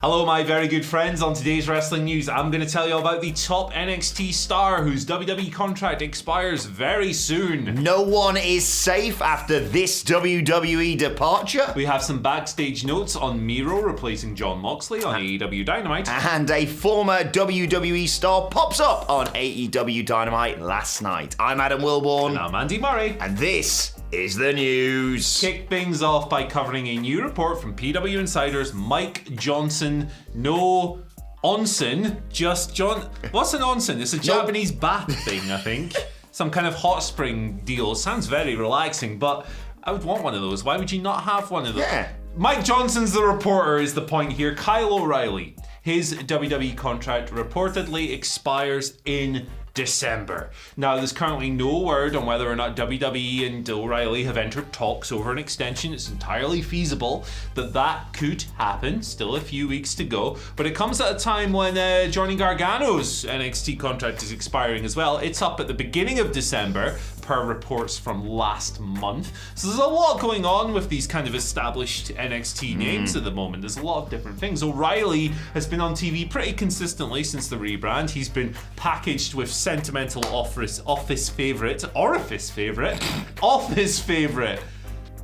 Hello my very good friends. On today's wrestling news, I'm going to tell you about the top NXT star whose WWE contract expires very soon. No one is safe after this WWE departure. We have some backstage notes on Miro replacing Jon Moxley on AEW Dynamite. And a former WWE star pops up on AEW Dynamite last night. I'm Adam Wilborn. And I'm Andy Murray. And this is the news. Kick things off by covering a new report from PW Insider's Mike Johnson. No onsen, just John. What's an onsen? It's a Japanese bath thing, I think. Some kind of hot spring deal. Sounds very relaxing, but I would want one of those. Why would you not have one of those? Yeah. Mike Johnson's the reporter is the point here. Kyle O'Reilly, his WWE contract reportedly expires in December. Now, there's currently no word on whether or not WWE and O'Reilly have entered talks over an extension. It's entirely feasible that could happen. Still a few weeks to go. But it comes at a time when Johnny Gargano's NXT contract is expiring as well. It's up at the beginning of December, per reports from last month. So there's a lot going on with these kind of established NXT names at the moment. There's a lot of different things. O'Reilly has been on TV pretty consistently since the rebrand. He's been packaged with sentimental office favourite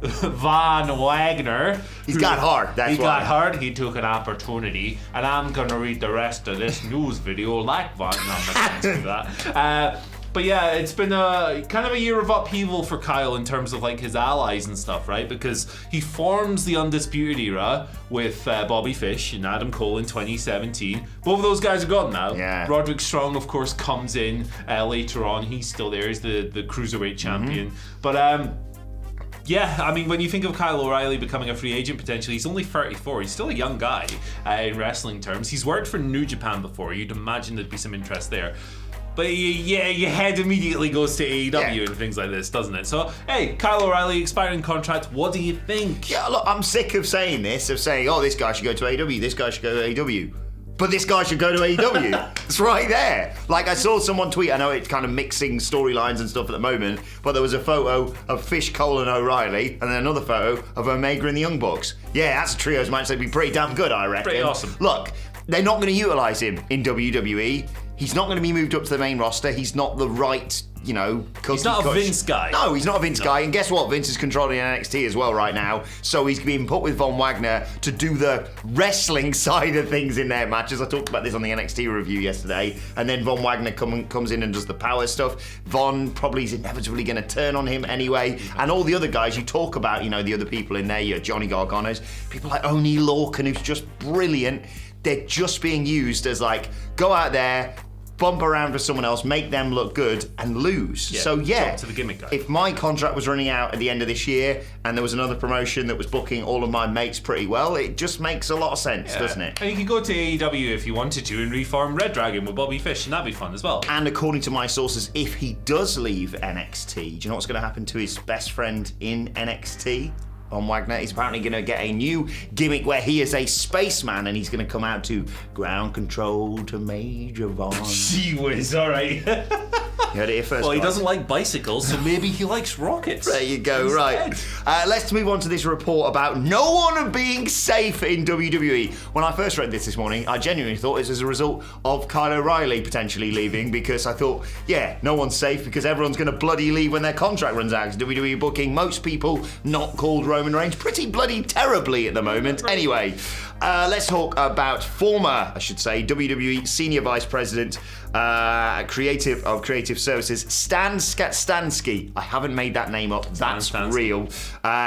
Von Wagner. He's got heart, that's why. He got heart, he took an opportunity, and I'm gonna read the rest of this news video like Von. No, I'm not going to do that. But yeah, it's been a kind of a year of upheaval for Kyle in terms of like his allies and stuff, right? Because he forms the Undisputed Era with Bobby Fish and Adam Cole in 2017. Both of those guys are gone now. Yeah. Roderick Strong, of course, comes in later on. He's still there. He's the Cruiserweight champion. But yeah, I mean, when you think of Kyle O'Reilly becoming a free agent potentially, he's only 34. He's still a young guy in wrestling terms. He's worked for New Japan before. You'd imagine there'd be some interest there. But yeah, your head immediately goes to AEW and things like this, doesn't it? So, hey, Kyle O'Reilly, expiring contract, what do you think? Yeah, look, I'm sick of saying this, oh, this guy should go to AEW, this guy should go to AEW. But this guy should go to AEW. It's right there. Like, I saw someone tweet, I know it's kind of mixing storylines and stuff at the moment, but there was a photo of Fish, Cole and O'Reilly, and then another photo of Omega and the Young Bucks. Yeah, that's a trios match that'd be pretty damn good, I reckon. Pretty awesome. Look, they're not going to utilise him in WWE. He's not going to be moved up to the main roster. He's not the right, He's not a Vince guy. No, he's not a Vince guy. And guess what? Vince is controlling NXT as well right now. So he's being put with Von Wagner to do the wrestling side of things in their matches. I talked about this on the NXT review yesterday. And then Von Wagner comes in and does the power stuff. Von probably is inevitably going to turn on him anyway. And all the other guys you talk about, the other people in there, your Johnny Garganos, people like Oney Lorcan, who's just brilliant. They're just being used as go out there, bump around for someone else, make them look good, and lose. Yeah, so yeah, to the gimmick guy. If my contract was running out at the end of this year and there was another promotion that was booking all of my mates pretty well, it just makes a lot of sense, doesn't it? And you could go to AEW if you wanted to and reform Red Dragon with Bobby Fish, and that'd be fun as well. And according to my sources, if he does leave NXT, do you know what's going to happen to his best friend in NXT? Von Wagner is apparently going to get a new gimmick where he is a spaceman and he's going to come out to ground control to Major Von. Gee whiz, all right. You heard it here first. Well, he doesn't like bicycles, so maybe he likes rockets. There you go, right. Let's move on to this report about no one being safe in WWE. When I first read this morning, I genuinely thought it was as a result of Kyle O'Reilly potentially leaving, because I thought, yeah, no one's safe because everyone's going to bloody leave when their contract runs out. Because WWE booking most people not called Roman Reigns pretty bloody terribly at the moment. Anyway, let's talk about former, WWE Senior Vice President Creative Services, Stan Stansky. I haven't made that name up. That's real.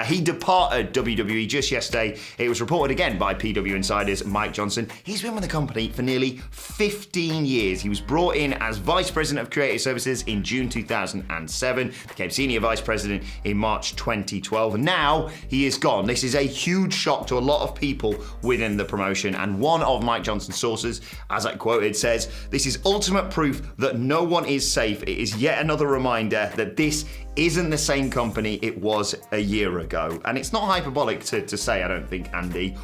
He departed WWE just yesterday. It was reported again by PW Insider's Mike Johnson. He's been with the company for nearly 15 years. He was brought in as Vice President of Creative Services in June 2007, became Senior Vice President in March 2012, and now he is gone. This is a huge shock to a lot of people within the promotion, and one of Mike Johnson's sources, as I quoted, says, "This is ultimate proof that no one is safe. It is yet another reminder that this isn't the same company it was a year ago." And it's not hyperbolic to say, I don't think, Andy.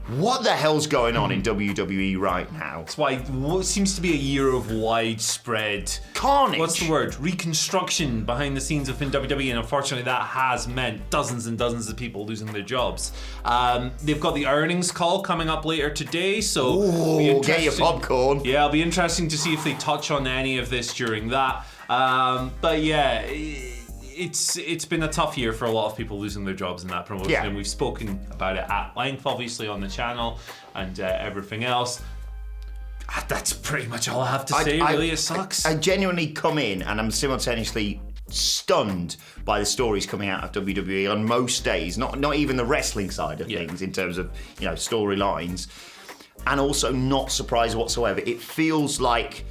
What the hell's going on in WWE right now? That's why what seems to be a year of widespread carnage. What's the word? Reconstruction behind the scenes within WWE, and unfortunately that has meant dozens and dozens of people losing their jobs. They've got the earnings call coming up later today, so get your popcorn. Yeah, it'll be interesting to see if they touch on any of this during that. But yeah, it's been a tough year for a lot of people losing their jobs in that promotion, and we've spoken about it at length, obviously, on the channel and everything else. That's pretty much all I have to say, really. It sucks. I genuinely come in and I'm simultaneously stunned by the stories coming out of WWE on most days, not even the wrestling side of things in terms of, storylines, and also not surprised whatsoever. It feels like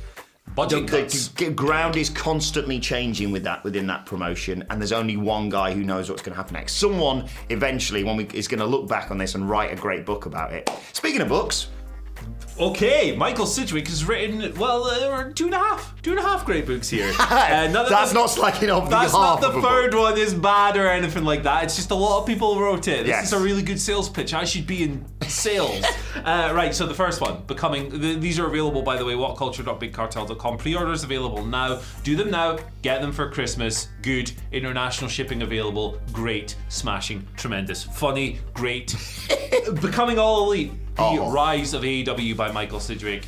the ground is constantly changing within that promotion, and there's only one guy who knows what's going to happen next. Someone eventually is going to look back on this and write a great book about it. Speaking of books. Okay, Michael Sidgwick has written, two and a half great books here. That's not slacking off the half. That's not the third one is bad or anything like that. It's just a lot of people wrote it. This is a really good sales pitch. I should be in sales. Right, so the first one, these are available, by the way, WhatCulture.BigCartel.com. Pre-orders available now. Do them now. Get them for Christmas. Good. International shipping available. Great. Smashing. Tremendous. Funny. Great. Becoming All Elite. The Rise of AEW by Michael Sidgwick.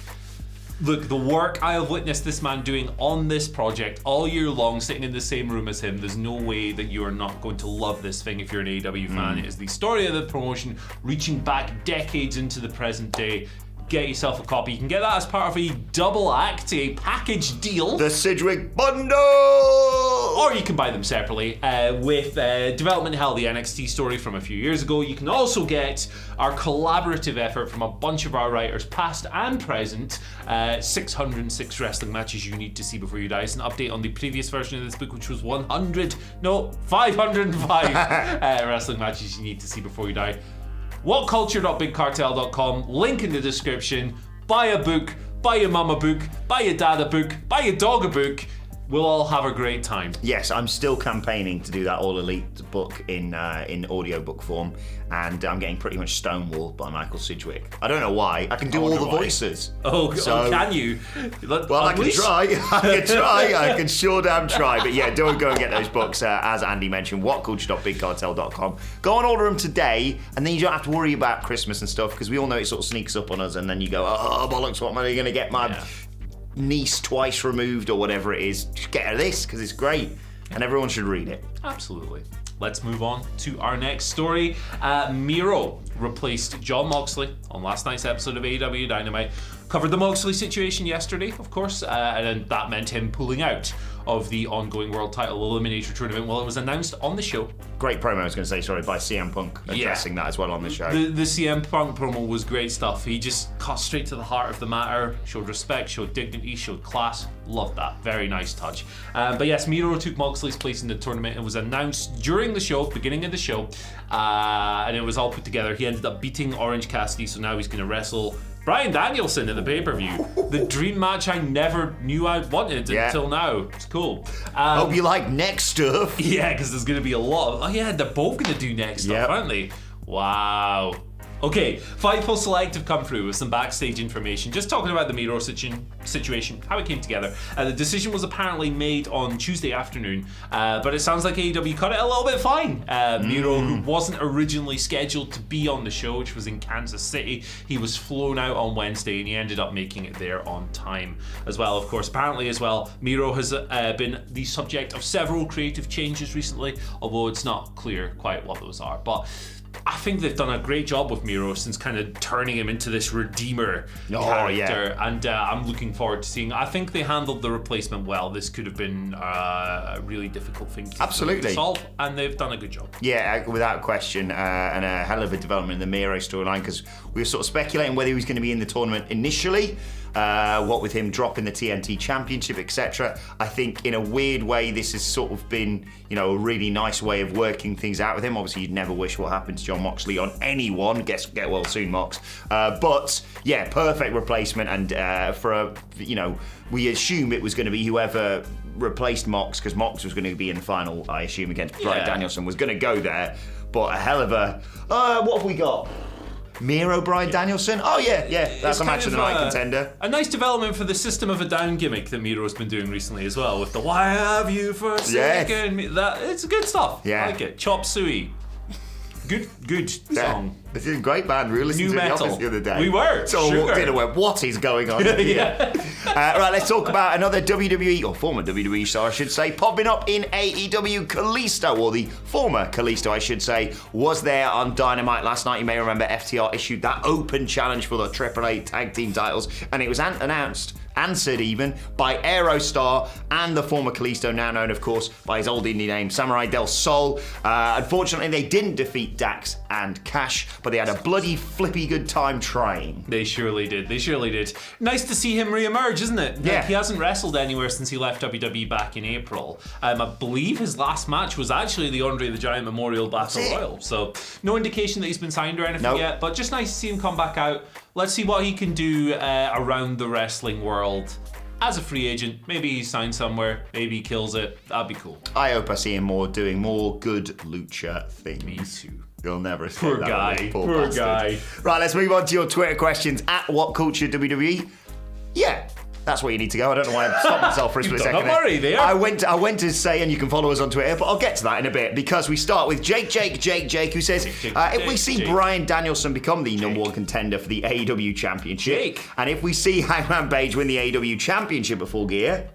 Look, the work I have witnessed this man doing on this project all year long, sitting in the same room as him, there's no way that you are not going to love this thing if you're an AEW fan. It is the story of the promotion reaching back decades into the present day. Get yourself a copy. You can get that as part of a double act, a package deal. The Sidgwick Bundle! Or you can buy them separately with Development Hell, the NXT story from a few years ago. You can also get our collaborative effort from a bunch of our writers, past and present. 606 wrestling matches you need to see before you die. It's an update on the previous version of this book, which was 505 wrestling matches you need to see before you die. WhatCulture.BigCartel.com, link in the description. Buy a book, buy your mum a book, buy your dad a book, buy your dog a book. We'll all have a great time. Yes, I'm still campaigning to do that All Elite book in audiobook form, and I'm getting pretty much stonewalled by Michael Sidgwick. I don't know why. I can do all the voices. Can you? I can try. I can sure damn try. But yeah, don't go and get those books, as Andy mentioned, WhatCulture.BigCartel.com. Go and order them today, and then you don't have to worry about Christmas and stuff, because we all know it sort of sneaks up on us, and then you go, oh, bollocks, what am I going to get my niece twice removed or whatever it is? Just get her this, because it's great and everyone should read it. Absolutely. Let's move on to our next story. Miro replaced Jon Moxley on last night's episode of AEW Dynamite. Covered the Moxley situation yesterday, of course, and that meant him pulling out of the ongoing World Title Eliminator Tournament. Well, it was announced on the show. Great promo, I was going to say, by CM Punk addressing that as well on the show. The CM Punk promo was great stuff. He just cut straight to the heart of the matter, showed respect, showed dignity, showed class. Loved that. Very nice touch. But yes, Miro took Moxley's place in the tournament. It was announced during the show, beginning of the show, and it was all put together. He ended up beating Orange Cassidy, so now he's going to wrestle Bryan Danielson in the pay-per-view. The dream match I never knew I wanted until now. It's cool. Hope you like next stuff. Yeah, because there's going to be a lot of... they're both going to do next stuff, aren't they? Wow. Okay, Fightful Select have come through with some backstage information, just talking about the Miro situation, how it came together. The decision was apparently made on Tuesday afternoon, but it sounds like AEW cut it a little bit fine. Miro, who wasn't originally scheduled to be on the show, which was in Kansas City, he was flown out on Wednesday and he ended up making it there on time as well. Of course, apparently as well, Miro has been the subject of several creative changes recently, although it's not clear quite what those are. But I think they've done a great job with Miro since kind of turning him into this redeemer character, and I'm looking forward to seeing. I think they handled the replacement well. This could have been a really difficult thing to solve, and they've done a good job. Yeah, without question, and a hell of a development in the Miro storyline, because we were sort of speculating whether he was going to be in the tournament initially. What with him dropping the TNT Championship, etc. I think in a weird way this has sort of been, a really nice way of working things out with him. Obviously you'd never wish what happened to Jon Moxley on anyone. Get well soon, Mox. But yeah, perfect replacement, and we assume it was going to be whoever replaced Mox, because Mox was going to be in the final, I assume, against Bryan Danielson, was going to go there. But a hell of a... what have we got? Miro, Bryan Danielson? Oh, yeah, that's a match of the night contender. A nice development for the System of a Down gimmick that Miro's been doing recently as well, with the "Why have you forsaken me?" That it's good stuff. Yeah. I like it. Chop Suey. Good song. This is a great band. We were listening to the office the other day. We were. So I walked in and went, what is going on here? Yeah. Right, let's talk about another WWE, or former WWE star, I should say, popping up in AEW. Kalisto, or the former Kalisto, I should say, was there on Dynamite last night. You may remember FTR issued that open challenge for the AAA tag team titles, and it was answered even by Aerostar and the former Kalisto, now known, of course, by his old indie name, Samurai Del Sol. Unfortunately, they didn't defeat Dax and Cash, but they had a bloody flippy good time trying. They surely did. Nice to see him re-emerge, isn't it? Yeah. Like, he hasn't wrestled anywhere since he left WWE back in April. I believe his last match was actually the Andre the Giant Memorial Battle Royal. So no indication that he's been signed or anything yet, but just nice to see him come back out. Let's see what he can do around the wrestling world as a free agent. Maybe he's signed somewhere. Maybe he kills it. That'd be cool. I hope I see him doing more good lucha things. Me too. You'll never say Poor that. guy. Poor guy. Right, let's move on to your Twitter questions at WhatCulture WWE. Yeah. That's where you need to go. I don't know why I stopped myself for a split second. Don't worry, there. I went to say, and you can follow us on Twitter, but I'll get to that in a bit, because we start with Jake, who says, if we see Bryan Danielson become the number one contender for the AEW Championship, and if we see Hangman Page win the AEW Championship at Full Gear,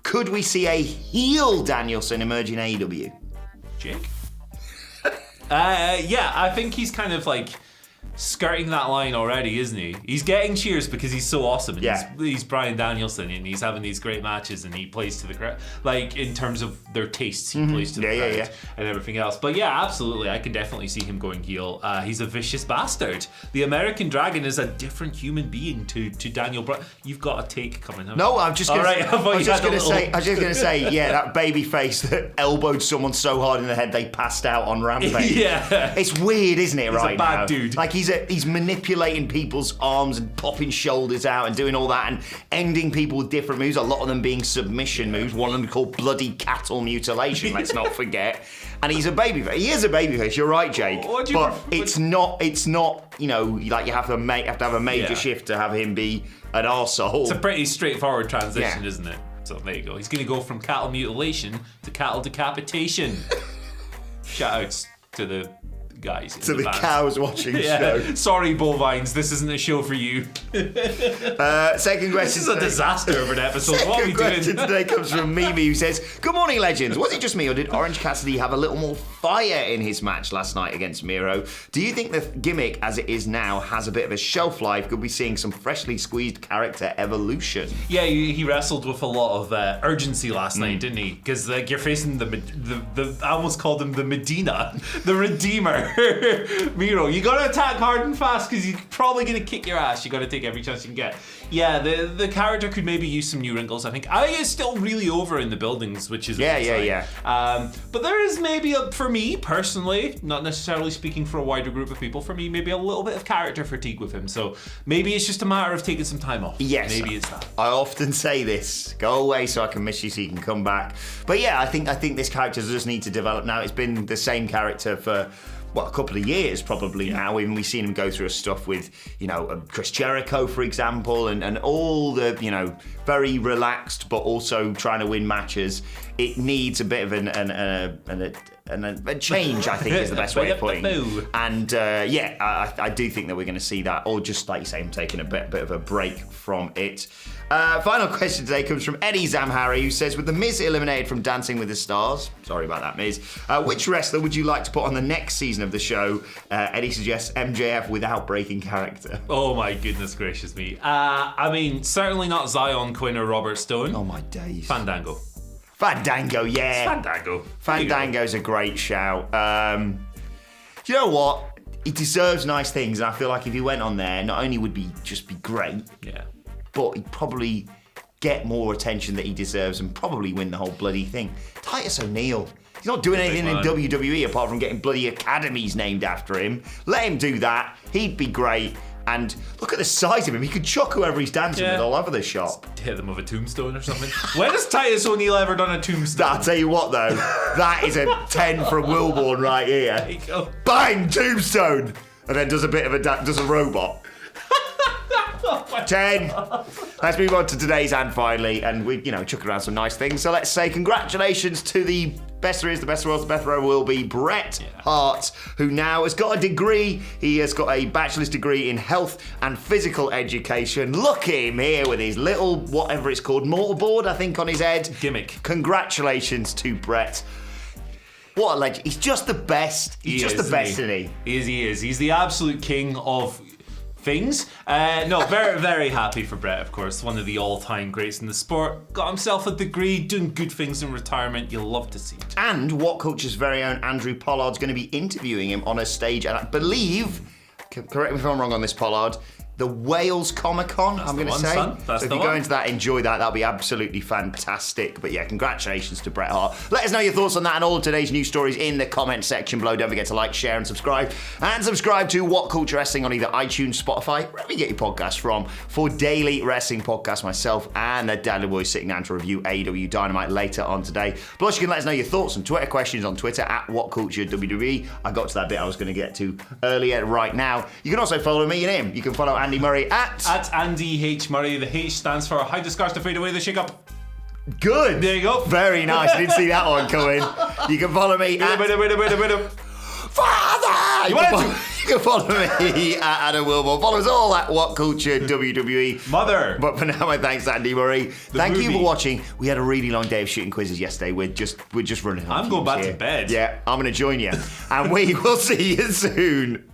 could we see a heel Danielson emerge in AEW? Yeah, I think he's kind of like skirting that line already, isn't he? He's getting cheers because he's so awesome, and he's Bryan Danielson, and he's having these great matches, and he plays to the crowd. Like, in terms of their tastes, he plays to the crowd and everything else. But yeah, absolutely, I can definitely see him going heel. He's a vicious bastard. The American Dragon is a different human being to Daniel Bryan. You've got a take coming. No, I'm just going to say, yeah, that baby face that elbowed someone so hard in the head they passed out on Rampage. Yeah, it's weird, isn't it? He's a bad dude. Like, he's manipulating people's arms and popping shoulders out and doing all that and ending people with different moves, a lot of them being submission moves, one of them called bloody cattle mutilation, let's not forget. And he's a babyface. He is a babyface, you're right, Jake. It's not, you know, like you have to have a major shift to have him be an arsehole. It's a pretty straightforward transition, isn't it? So there you go. He's going to go from cattle mutilation to cattle decapitation. Shout outs to the guys. To the cows watching the show. Sorry, bovines, this isn't a show for you. Second question. This is a disaster of an episode. Second what are we question doing? Today comes from Mimi, who says, "Good morning, legends. Was it just me, or did Orange Cassidy have a little more fire in his match last night against Miro? Do you think the gimmick, as it is now, has a bit of a shelf life? Could we be seeing some freshly squeezed character evolution?" Yeah, he wrestled with a lot of urgency last night, didn't he? Because like, you're facing the I almost called him the Medina, the Redeemer. Miro, you gotta attack hard and fast because he's probably gonna kick your ass. You gotta take every chance you can get. Yeah, the character could maybe use some new wrinkles. I think it's still really over in the buildings, which is but there is maybe for me personally, not necessarily speaking for a wider group of people, for me maybe a little bit of character fatigue with him. So maybe it's just a matter of taking some time off. Yes, maybe it's that. I often say this: go away so I can miss you, so you can come back. But yeah, I think this character does need to develop now. It's been the same character for a couple of years probably now. Even we've seen him go through stuff with, Chris Jericho, for example, and all the, very relaxed but also trying to win matches. It needs a bit of a change, I think, is the best way of putting it. And I do think that we're going to see that, or just like you say, him taking a bit of a break from it. Final question today comes from Eddie Zamhari, who says, with The Miz eliminated from Dancing with the Stars, sorry about that, Miz, which wrestler would you like to put on the next season of the show? Eddie suggests MJF without breaking character. Oh my goodness gracious me. I mean, certainly not Zion, Quinn, or Robert Stone. Oh my days. Fandango, yeah. Fandango's a great shout. You know what? He deserves nice things, and I feel like if he went on there, not only would he just be great, but he'd probably get more attention that he deserves and probably win the whole bloody thing. Titus O'Neil. He's not doing anything in WWE apart from getting bloody academies named after him. Let him do that. He'd be great. And look at the size of him. He could chuck whoever he's dancing with all over the shop. Hit them with a tombstone or something. When has Titus O'Neil ever done a tombstone? I'll tell you what, though. That is a 10 from Wilborn right here. There you go. Bang! Tombstone! and then does a bit of does a robot. 10. Let's move on to today's and finally, and we, chuck around some nice things. So let's say congratulations to the best there is, the best there was, the best there will be, Bret Hart, who now has got a degree. He has got a bachelor's degree in health and physical education. Look at him here with his little, whatever it's called, mortarboard, I think, on his head. Gimmick. Congratulations to Bret. What a legend. He's just the best. He's just the best, isn't he? He is. He's the absolute king of things. No, very, very happy for Bret, of course. One of the all-time greats in the sport. Got himself a degree, doing good things in retirement. You'll love to see it. And WhatCulture's very own Andrew Pollard's going to be interviewing him on a stage, and I believe, correct me if I'm wrong on this, Pollard, the Wales Comic-Con, I'm going to say. Son. So if you go into that, enjoy that. That'll be absolutely fantastic. But yeah, congratulations to Bret Hart. Let us know your thoughts on that and all of today's news stories in the comment section below. Don't forget to like, share, and subscribe. And subscribe to WhatCulture Wrestling on either iTunes, Spotify, wherever you get your podcasts from, for daily wrestling podcasts. Myself and the Dudley Boys sitting down to review AEW Dynamite later on today. Plus, you can let us know your thoughts and Twitter questions on Twitter at WhatCultureWWE. I got to that bit I was going to get to earlier right now. You can also follow me and him. You can follow Andy Murray at Andy H. Murray. The H stands for hide the scars to fade away the shake-up. Good. There you go. Very nice. I didn't see that one coming. You can follow me at... Father! You can follow me at Adam Wilmore. Follow us all at WhatCulture WWE. Mother. But for now, my thanks to Andy Murray. Thank you for watching. We had a really long day of shooting quizzes yesterday. We're just running on. I'm going back to bed. Yeah, I'm going to join you. And we will see you soon.